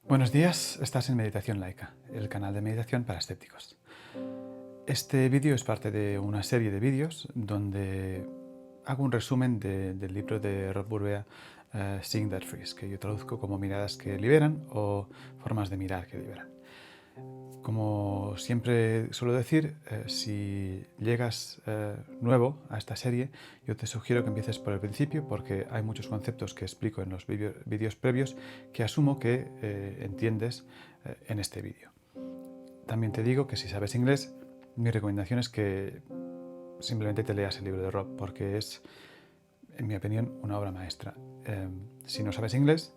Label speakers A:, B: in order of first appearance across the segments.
A: Buenos días, estás en Meditación Laica, el canal de meditación para escépticos. Este vídeo es parte de una serie de vídeos donde hago un resumen del libro de Rob Burbea, Seeing That Frees, que yo traduzco como miradas que liberan o formas de mirar que liberan. Como siempre suelo decir, si llegas nuevo a esta serie, yo te sugiero que empieces por el principio porque hay muchos conceptos que explico en los vídeos previos que asumo que entiendes en este vídeo. También te digo que si sabes inglés, mi recomendación es que simplemente te leas el libro de Rob porque es, en mi opinión, una obra maestra. Si no sabes inglés,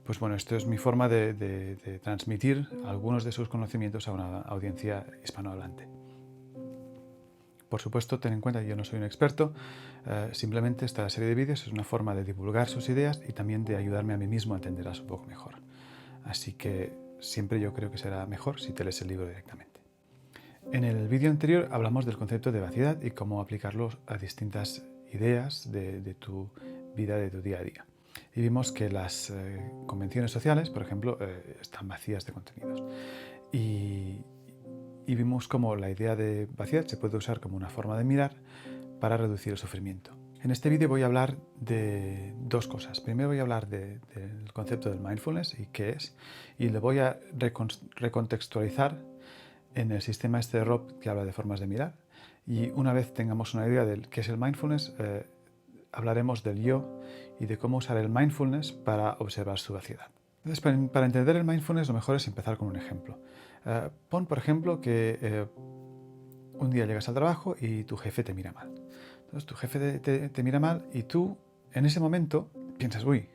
A: pues bueno, esto es mi forma de transmitir algunos de sus conocimientos a una audiencia hispanohablante. Por supuesto, ten en cuenta que yo no soy un experto, simplemente esta serie de vídeos es una forma de divulgar sus ideas y también de ayudarme a mí mismo a entenderlas un poco mejor. Así que siempre yo creo que será mejor si te lees el libro directamente. En el vídeo anterior hablamos del concepto de vaciedad y cómo aplicarlo a distintas ideas de tu vida, de tu día a día. Y vimos que las convenciones sociales, por ejemplo, están vacías de contenidos. Y vimos cómo la idea de vaciedad se puede usar como una forma de mirar para reducir el sufrimiento. En este vídeo voy a hablar de dos cosas. Primero voy a hablar del concepto del mindfulness y qué es, y lo voy a recontextualizar en el sistema este de Rob que habla de formas de mirar. Y una vez tengamos una idea de qué es el mindfulness, hablaremos del yo y de cómo usar el mindfulness para observar su vaciedad. Entonces, para entender el mindfulness, lo mejor es empezar con un ejemplo. Pon, por ejemplo, que un día llegas al trabajo y tu jefe te mira mal. Entonces, tu jefe te mira mal y tú, en ese momento, piensas, uy,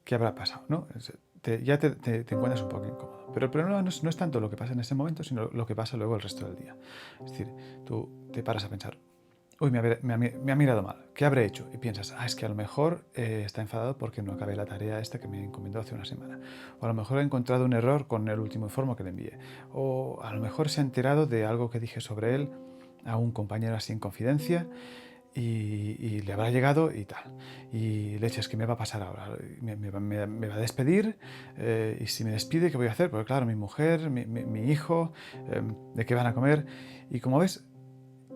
A: ¿qué habrá pasado? ¿No? Ya te encuentras un poco incómodo. Pero el problema no es tanto lo que pasa en ese momento, sino lo que pasa luego el resto del día. Es decir, tú te paras a pensar, uy, me ha mirado mal, ¿qué habré hecho? Y piensas, es que a lo mejor está enfadado porque no acabé la tarea esta que me encomendó hace una semana. O a lo mejor ha encontrado un error con el último informe que le envié. O a lo mejor se ha enterado de algo que dije sobre él a un compañero así en confidencia y le habrá llegado y tal. Y leches, ¿qué me va a pasar ahora? Me va a despedir, y si me despide, ¿qué voy a hacer? Porque claro, mi mujer, mi hijo, ¿de qué van a comer? Y como ves,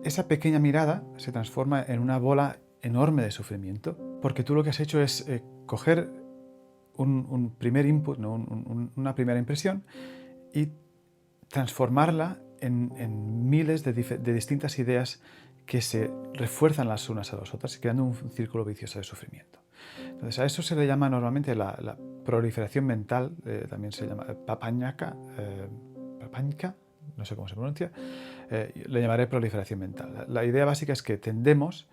A: esa pequeña mirada se transforma en una bola enorme de sufrimiento, porque tú lo que has hecho es coger un primer input, ¿no? Una primera impresión, y transformarla en miles de distintas ideas que se refuerzan las unas a las otras, creando un círculo vicioso de sufrimiento. Entonces, a eso se le llama normalmente la proliferación mental, también se llama papañca, no sé cómo se pronuncia, le llamaré proliferación mental. La idea básica es que tendemos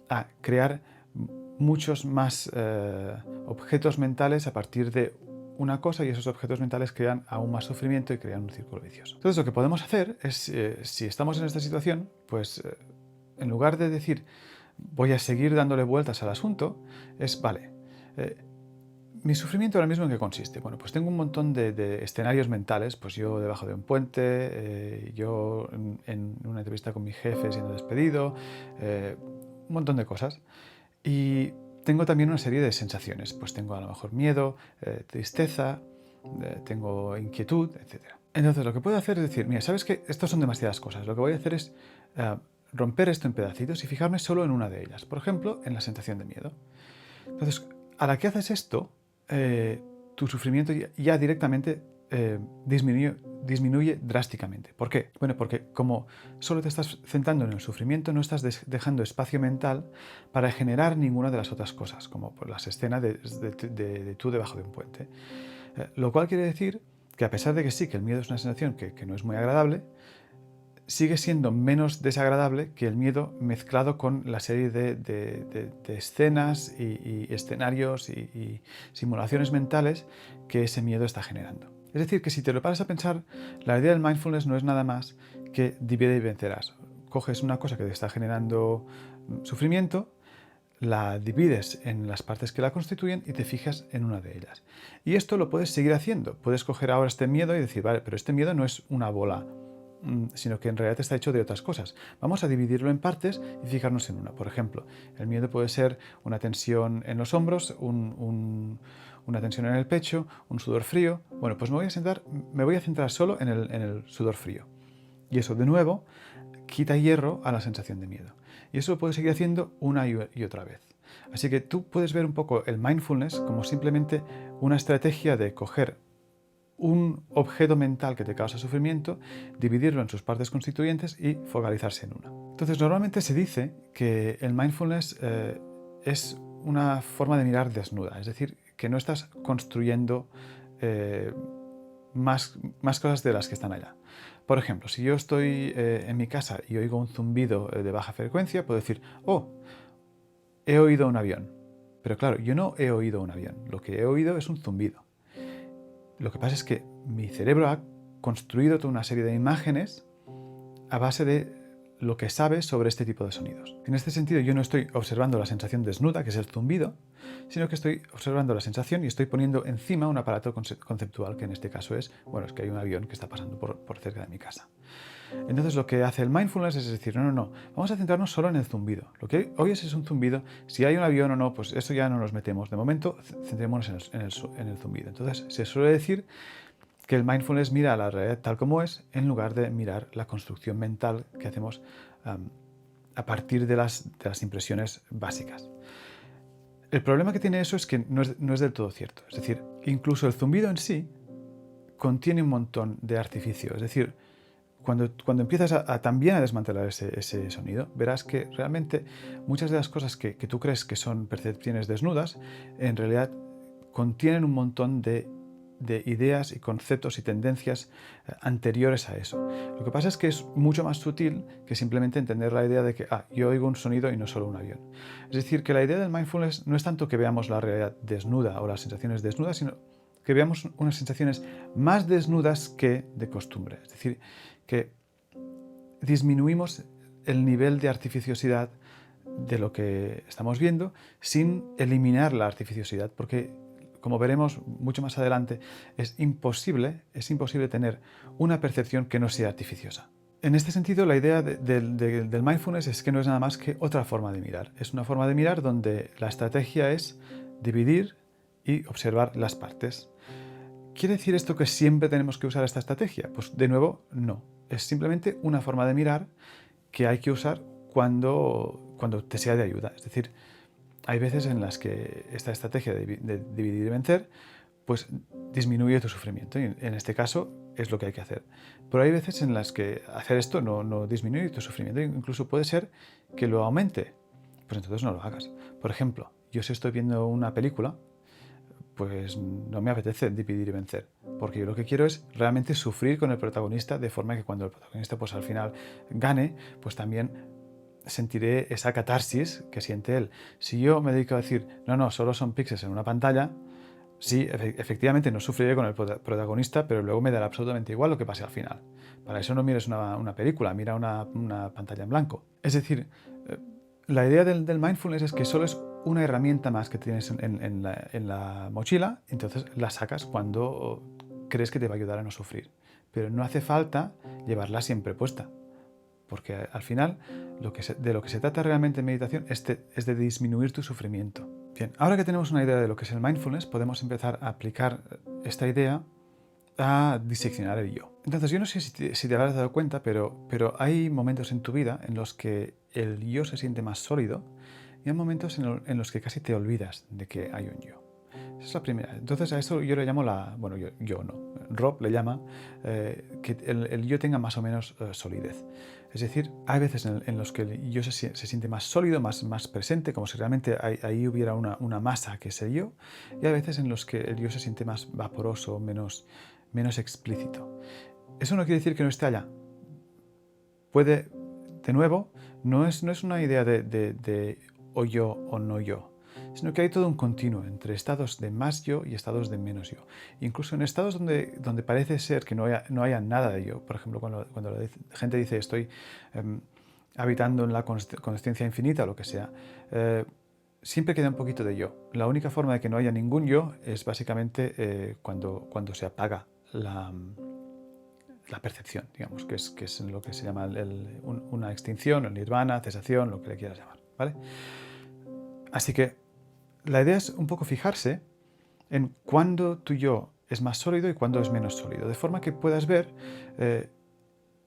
A: a crear muchos más objetos mentales a partir de una cosa, y esos objetos mentales crean aún más sufrimiento y crean un círculo vicioso. Entonces, lo que podemos hacer es, si estamos en esta situación, pues en lugar de decir voy a seguir dándole vueltas al asunto, es vale, ¿mi sufrimiento ahora mismo en qué consiste? Bueno, pues tengo un montón de escenarios mentales, pues yo debajo de un puente, yo en una entrevista con mi jefe siendo despedido, un montón de cosas. Y tengo también una serie de sensaciones, pues tengo a lo mejor miedo, tristeza, tengo inquietud, etc. Entonces lo que puedo hacer es decir, mira, ¿sabes qué? Estos son demasiadas cosas. Lo que voy a hacer es romper esto en pedacitos y fijarme solo en una de ellas. Por ejemplo, en la sensación de miedo. Entonces, a la que haces esto, tu sufrimiento ya directamente disminuye drásticamente. ¿Por qué? Bueno, porque como solo te estás centrando en el sufrimiento, no estás dejando espacio mental para generar ninguna de las otras cosas, como por las escenas de tú debajo de un puente. Lo cual quiere decir que a pesar de que sí, que el miedo es una sensación que no es muy agradable, sigue siendo menos desagradable que el miedo mezclado con la serie de escenas y escenarios y simulaciones mentales que ese miedo está generando. Es decir, que si te lo paras a pensar, la idea del mindfulness no es nada más que divide y vencerás. Coges una cosa que te está generando sufrimiento, la divides en las partes que la constituyen y te fijas en una de ellas. Y esto lo puedes seguir haciendo. Puedes coger ahora este miedo y decir, vale, pero este miedo no es una bola, sino que en realidad está hecho de otras cosas. Vamos a dividirlo en partes y fijarnos en una. Por ejemplo, el miedo puede ser una tensión en los hombros, un una tensión en el pecho, un sudor frío. Bueno, pues me voy a centrar solo en el sudor frío. Y eso, de nuevo, quita hierro a la sensación de miedo. Y eso lo puedes seguir haciendo una y otra vez. Así que tú puedes ver un poco el mindfulness como simplemente una estrategia de coger un objeto mental que te causa sufrimiento, dividirlo en sus partes constituyentes y focalizarse en una. Entonces, normalmente se dice que el mindfulness es una forma de mirar desnuda, es decir, que no estás construyendo más cosas de las que están allá. Por ejemplo, si yo estoy en mi casa y oigo un zumbido de baja frecuencia, puedo decir, oh, he oído un avión. Pero claro, yo no he oído un avión, lo que he oído es un zumbido. Lo que pasa es que mi cerebro ha construido toda una serie de imágenes a base de lo que sabe sobre este tipo de sonidos. En este sentido, yo no estoy observando la sensación desnuda, que es el zumbido, sino que estoy observando la sensación y estoy poniendo encima un aparato conceptual, que en este caso es que hay un avión que está pasando por cerca de mi casa. Entonces lo que hace el mindfulness es decir, no, vamos a centrarnos solo en el zumbido. Lo que oyes es un zumbido, si hay un avión o no, pues eso ya no nos metemos. De momento, centrémonos en el zumbido. Entonces se suele decir que el mindfulness mira a la realidad tal como es, en lugar de mirar la construcción mental que hacemos a partir de las impresiones básicas. El problema que tiene eso es que no es del todo cierto. Es decir, incluso el zumbido en sí contiene un montón de artificio. Es decir, cuando empiezas también a desmantelar ese sonido, verás que realmente muchas de las cosas que tú crees que son percepciones desnudas, en realidad contienen un montón de ideas y conceptos y tendencias anteriores a eso. Lo que pasa es que es mucho más sutil que simplemente entender la idea de que yo oigo un sonido y no solo un avión. Es decir, que la idea del mindfulness no es tanto que veamos la realidad desnuda o las sensaciones desnudas, sino que veamos unas sensaciones más desnudas que de costumbre. Es decir, que disminuimos el nivel de artificiosidad de lo que estamos viendo sin eliminar la artificiosidad, porque como veremos mucho más adelante, es imposible tener una percepción que no sea artificiosa. En este sentido, la idea del mindfulness es que no es nada más que otra forma de mirar. Es una forma de mirar donde la estrategia es dividir y observar las partes. ¿Quiere decir esto que siempre tenemos que usar esta estrategia? Pues de nuevo, no. Es simplemente una forma de mirar que hay que usar cuando te sea de ayuda. Es decir, hay veces en las que esta estrategia de dividir y vencer pues disminuye tu sufrimiento, y en este caso es lo que hay que hacer. Pero hay veces en las que hacer esto no disminuye tu sufrimiento, incluso puede ser que lo aumente. Pues entonces no lo hagas. Por ejemplo, yo si estoy viendo una película, pues no me apetece dividir y vencer, porque yo lo que quiero es realmente sufrir con el protagonista, de forma que cuando el protagonista pues al final gane, pues también sentiré esa catarsis que siente él. Si yo me dedico a decir, no, solo son píxeles en una pantalla, sí, efectivamente no sufriré con el protagonista, pero luego me dará absolutamente igual lo que pase al final. Para eso no mires una película, mira una pantalla en blanco. Es decir, la idea del mindfulness es que solo es una herramienta más que tienes en la mochila, entonces la sacas cuando crees que te va a ayudar a no sufrir. Pero no hace falta llevarla siempre puesta, porque al final de lo que se trata realmente en meditación es de disminuir tu sufrimiento. Bien, ahora que tenemos una idea de lo que es el mindfulness, podemos empezar a aplicar esta idea a diseccionar el yo. Entonces, yo no sé si te habrás dado cuenta, pero hay momentos en tu vida en los que el yo se siente más sólido y hay momentos en los que casi te olvidas de que hay un yo. Esa es la primera. Entonces, a eso yo le llamo yo no. Rob le llama que el yo tenga más o menos solidez. Es decir, hay veces en los que el yo se siente más sólido, más presente, como si realmente ahí hubiera una masa que es el yo, y hay veces en los que el yo se siente más vaporoso, menos explícito. Eso no quiere decir que no esté allá. Puede, de nuevo, no es una idea de o yo o no yo, sino que hay todo un continuo entre estados de más yo y estados de menos yo. Incluso en estados donde parece ser que no haya nada de yo. Por ejemplo, cuando la gente dice estoy habitando en la consciencia infinita o lo que sea, siempre queda un poquito de yo. La única forma de que no haya ningún yo es básicamente cuando se apaga la percepción, digamos, que es lo que se llama una extinción, el nirvana, cesación, lo que le quieras llamar, ¿vale? Así que la idea es un poco fijarse en cuándo tu yo es más sólido y cuándo es menos sólido, de forma que puedas ver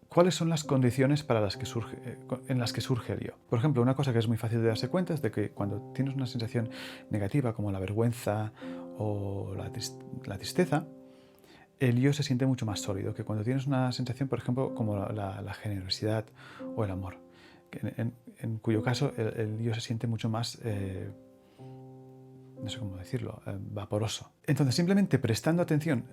A: cuáles son las condiciones para en las que surge el yo. Por ejemplo, una cosa que es muy fácil de darse cuenta es de que cuando tienes una sensación negativa como la vergüenza o la tristeza, el yo se siente mucho más sólido que cuando tienes una sensación, por ejemplo, como la generosidad o el amor, en cuyo caso el yo se siente mucho más, no sé cómo decirlo, vaporoso. Entonces, simplemente prestando atención,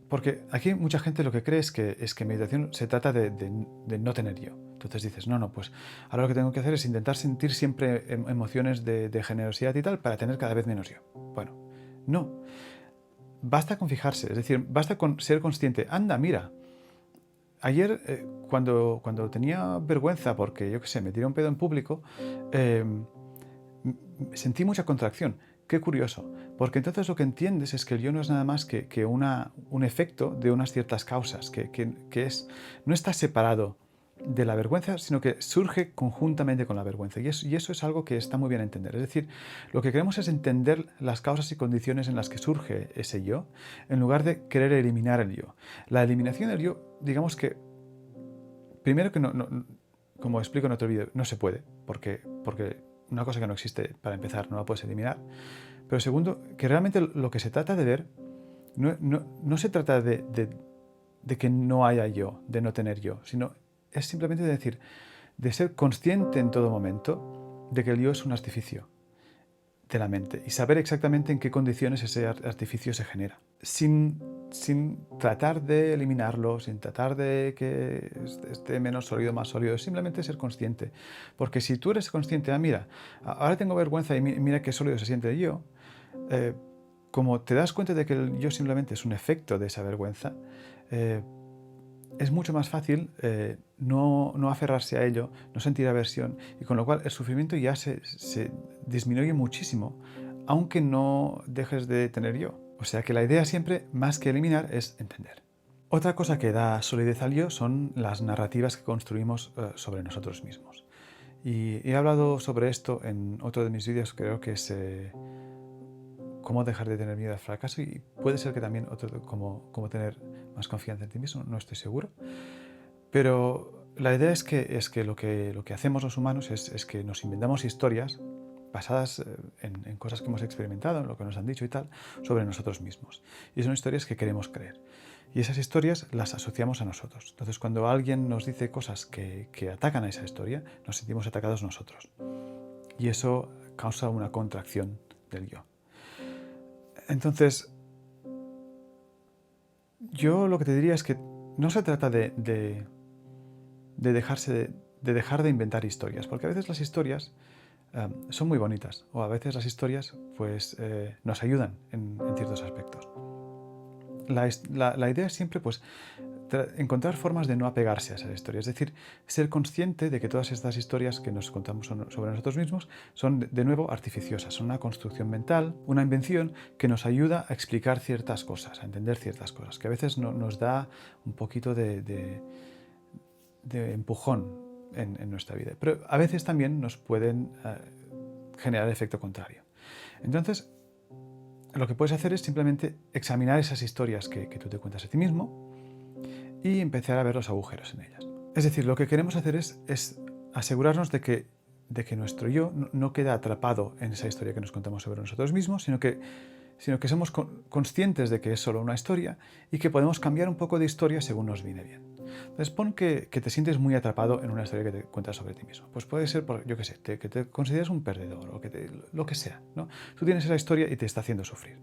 A: porque aquí mucha gente lo que cree es que meditación se trata de no tener yo. Entonces dices, no, pues ahora lo que tengo que hacer es intentar sentir siempre emociones de generosidad y tal para tener cada vez menos yo. Bueno, no. Basta con fijarse, es decir, basta con ser consciente. Anda, mira, ayer cuando tenía vergüenza porque, yo qué sé, me tiré un pedo en público, sentí mucha contracción. Qué curioso, porque entonces lo que entiendes es que el yo no es nada más que un efecto de unas ciertas causas, no está separado de la vergüenza, sino que surge conjuntamente con la vergüenza. Y eso es algo que está muy bien entender. Es decir, lo que queremos es entender las causas y condiciones en las que surge ese yo, en lugar de querer eliminar el yo. La eliminación del yo, digamos que, primero que como explico en otro vídeo, no se puede, porque una cosa que no existe, para empezar, no la puedes eliminar. Pero segundo, que realmente lo que se trata de ver no se trata de que no haya yo, de no tener yo, sino es simplemente de decir, de ser consciente en todo momento de que el yo es un artificio de la mente y saber exactamente en qué condiciones ese artificio se genera. Sin tratar de eliminarlo, sin tratar de que esté menos sólido, más sólido, es simplemente ser consciente. Porque si tú eres consciente, mira, ahora tengo vergüenza y mira qué sólido se siente el yo, como te das cuenta de que el yo simplemente es un efecto de esa vergüenza, es mucho más fácil no aferrarse a ello, no sentir aversión, y con lo cual el sufrimiento ya se disminuye muchísimo, aunque no dejes de tener yo. O sea que la idea siempre, más que eliminar, es entender. Otra cosa que da solidez al yo son las narrativas que construimos sobre nosotros mismos. Y he hablado sobre esto en otro de mis vídeos, creo que es cómo dejar de tener miedo al fracaso, y puede ser que también otro, cómo tener más confianza en ti mismo, no estoy seguro. Pero la idea es que lo que hacemos los humanos es que nos inventamos historias basadas en cosas que hemos experimentado, en lo que nos han dicho y tal, sobre nosotros mismos. Y son historias que queremos creer. Y esas historias las asociamos a nosotros. Entonces, cuando alguien nos dice cosas que atacan a esa historia, nos sentimos atacados nosotros. Y eso causa una contracción del yo. Entonces, yo lo que te diría es que no se trata de dejar de inventar historias, porque a veces las historias son muy bonitas, o a veces las historias pues, nos ayudan en ciertos aspectos. La idea es siempre pues, encontrar formas de no apegarse a esas historias, es decir, ser consciente de que todas estas historias que nos contamos sobre nosotros mismos son, de nuevo, artificiosas, son una construcción mental, una invención que nos ayuda a explicar ciertas cosas, a entender ciertas cosas, que a veces nos da un poquito de empujón en nuestra vida, pero a veces también nos pueden generar efecto contrario. Entonces, lo que puedes hacer es simplemente examinar esas historias que tú te cuentas a ti mismo y empezar a ver los agujeros en ellas. Es decir, lo que queremos hacer es asegurarnos de que nuestro yo no queda atrapado en esa historia que nos contamos sobre nosotros mismos, sino que somos conscientes de que es solo una historia y que podemos cambiar un poco de historia según nos viene bien. Entonces, pon que te sientes muy atrapado en una historia que te cuentas sobre ti mismo. Pues puede ser, yo qué sé, que te consideras un perdedor o lo que sea, ¿no? Tú tienes esa historia y te está haciendo sufrir.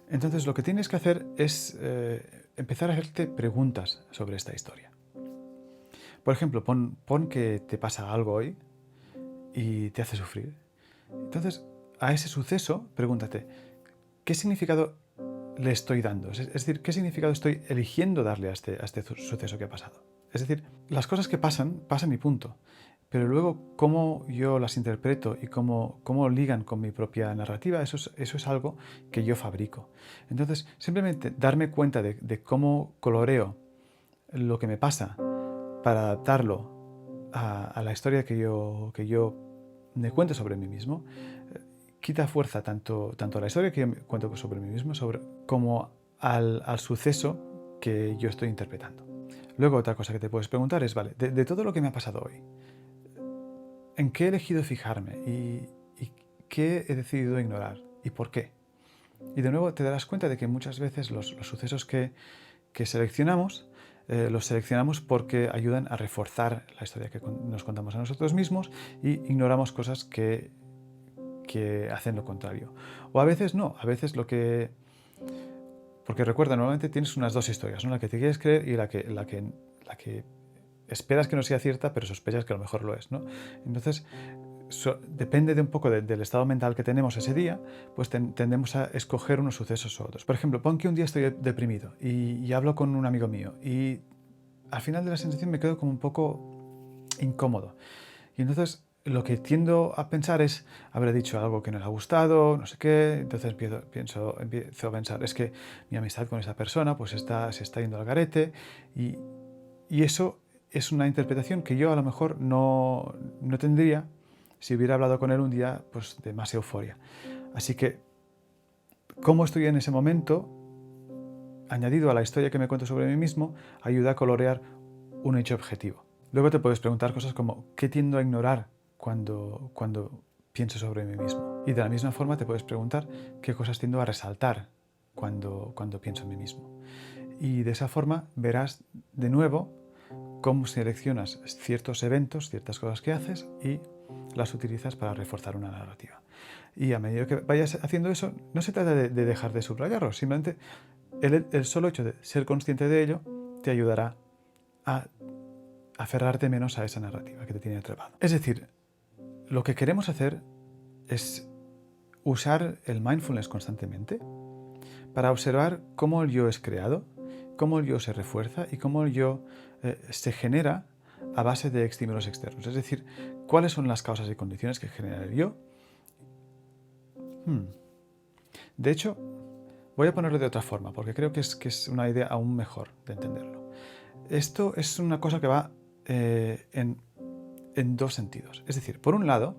A: Entonces, lo que tienes que hacer es empezar a hacerte preguntas sobre esta historia. Por ejemplo, pon que te pasa algo hoy y te hace sufrir. Entonces, a ese suceso, pregúntate, ¿qué significado le estoy dando? Es decir, ¿qué significado estoy eligiendo darle a este suceso que ha pasado? Es decir, las cosas que pasan y punto. Pero luego, cómo yo las interpreto y cómo ligan con mi propia narrativa, eso es algo que yo fabrico. Entonces, simplemente darme cuenta de cómo coloreo lo que me pasa para adaptarlo a la historia que yo me cuento sobre mí mismo, quita fuerza tanto a la historia que yo cuento sobre mí mismo como al suceso que yo estoy interpretando. Luego otra cosa que te puedes preguntar es, vale, de todo lo que me ha pasado hoy, ¿en qué he elegido fijarme y qué he decidido ignorar y por qué? Y de nuevo te darás cuenta de que muchas veces los sucesos que seleccionamos, los seleccionamos porque ayudan a reforzar la historia que nos contamos a nosotros mismos y ignoramos cosas que hacen lo contrario. O a veces no, a veces porque recuerda, normalmente tienes unas dos historias, ¿no? La que te quieres creer y la que esperas que no sea cierta, pero sospechas que a lo mejor lo es, ¿no? Entonces, depende de un poco del estado mental que tenemos ese día, pues tendemos a escoger unos sucesos u otros. Por ejemplo, pon que un día estoy deprimido y hablo con un amigo mío y al final de la sensación me quedo como un poco incómodo. Y entonces lo que tiendo a pensar es, habré dicho algo que no le ha gustado, no sé qué, entonces empiezo a pensar, es que mi amistad con esa persona pues se está yendo al garete y eso es una interpretación que yo a lo mejor no tendría si hubiera hablado con él un día pues, de más euforia. Así que, cómo estoy en ese momento, añadido a la historia que me cuento sobre mí mismo, ayuda a colorear un hecho objetivo. Luego te puedes preguntar cosas como, ¿qué tiendo a ignorar cuando pienso sobre mí mismo? Y de la misma forma te puedes preguntar, ¿qué cosas tiendo a resaltar cuando pienso en mí mismo? Y de esa forma verás de nuevo cómo seleccionas ciertos eventos, ciertas cosas que haces y las utilizas para reforzar una narrativa. Y a medida que vayas haciendo eso, no se trata de dejar de subrayarlo, simplemente el solo hecho de ser consciente de ello te ayudará a aferrarte menos a esa narrativa que te tiene atrapado. Es decir, lo que queremos hacer es usar el mindfulness constantemente para observar cómo el yo es creado, cómo el yo se refuerza y cómo el yo se genera a base de estímulos externos. Es decir, cuáles son las causas y condiciones que genera el yo. De hecho, voy a ponerlo de otra forma, porque creo que es una idea aún mejor de entenderlo. Esto es una cosa que va en dos sentidos. Es decir, por un lado,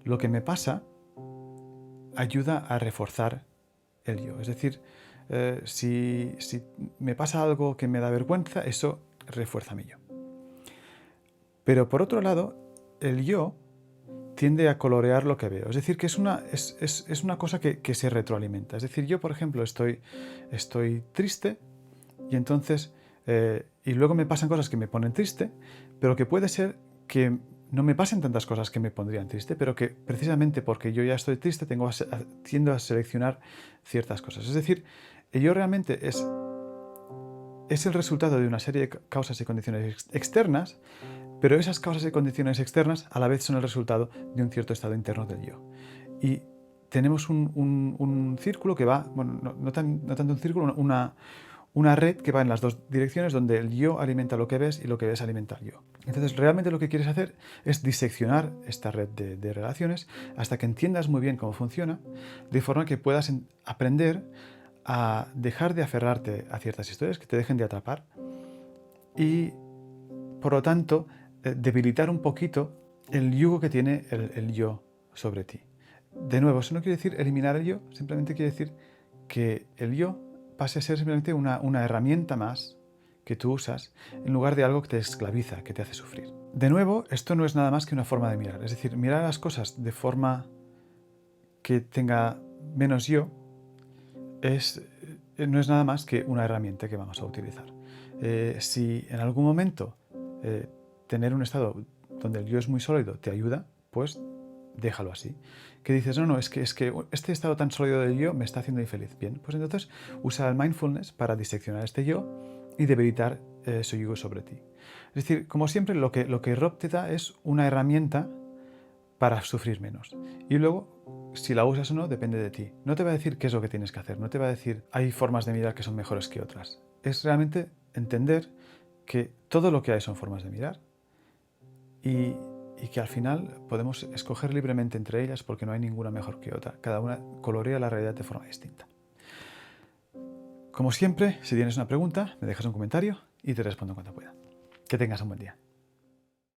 A: lo que me pasa ayuda a reforzar el yo. Es decir, si me pasa algo que me da vergüenza, eso refuerza mi yo. Pero por otro lado, el yo tiende a colorear lo que veo. Es decir, que es una cosa que se retroalimenta. Es decir, yo, por ejemplo, estoy triste y entonces y luego me pasan cosas que me ponen triste, pero que puede ser que no me pasen tantas cosas que me pondrían triste, pero que precisamente porque yo ya estoy triste tiendo a seleccionar ciertas cosas. Es decir, el yo realmente es el resultado de una serie de causas y condiciones externas, pero esas causas y condiciones externas a la vez son el resultado de un cierto estado interno del yo. Y tenemos un círculo que va, bueno, no tanto un círculo, una red que va en las dos direcciones donde el yo alimenta lo que ves y lo que ves alimenta al yo. Entonces realmente lo que quieres hacer es diseccionar esta red de relaciones hasta que entiendas muy bien cómo funciona, de forma que puedas aprender a dejar de aferrarte a ciertas historias que te dejen de atrapar y, por lo tanto, debilitar un poquito el yugo que tiene el yo sobre ti. De nuevo, eso no quiere decir eliminar el yo, simplemente quiere decir que el yo pase a ser simplemente una herramienta más que tú usas en lugar de algo que te esclaviza, que te hace sufrir. De nuevo, esto no es nada más que una forma de mirar. Es decir, mirar las cosas de forma que tenga menos yo no es nada más que una herramienta que vamos a utilizar. Si en algún momento tener un estado donde el yo es muy sólido te ayuda, pues déjalo así. Que dices, no, es que este estado tan sólido del yo me está haciendo infeliz. Bien, pues entonces usa el mindfulness para diseccionar este yo y debilitar su yugo sobre ti. Es decir, como siempre, lo que Rob te da es una herramienta para sufrir menos. Y luego, si la usas o no, depende de ti. No te va a decir qué es lo que tienes que hacer, no te va a decir hay formas de mirar que son mejores que otras. Es realmente entender que todo lo que hay son formas de mirar y que al final podemos escoger libremente entre ellas porque no hay ninguna mejor que otra. Cada una colorea la realidad de forma distinta. Como siempre, si tienes una pregunta, me dejas un comentario y te respondo cuando pueda. Que tengas un buen día.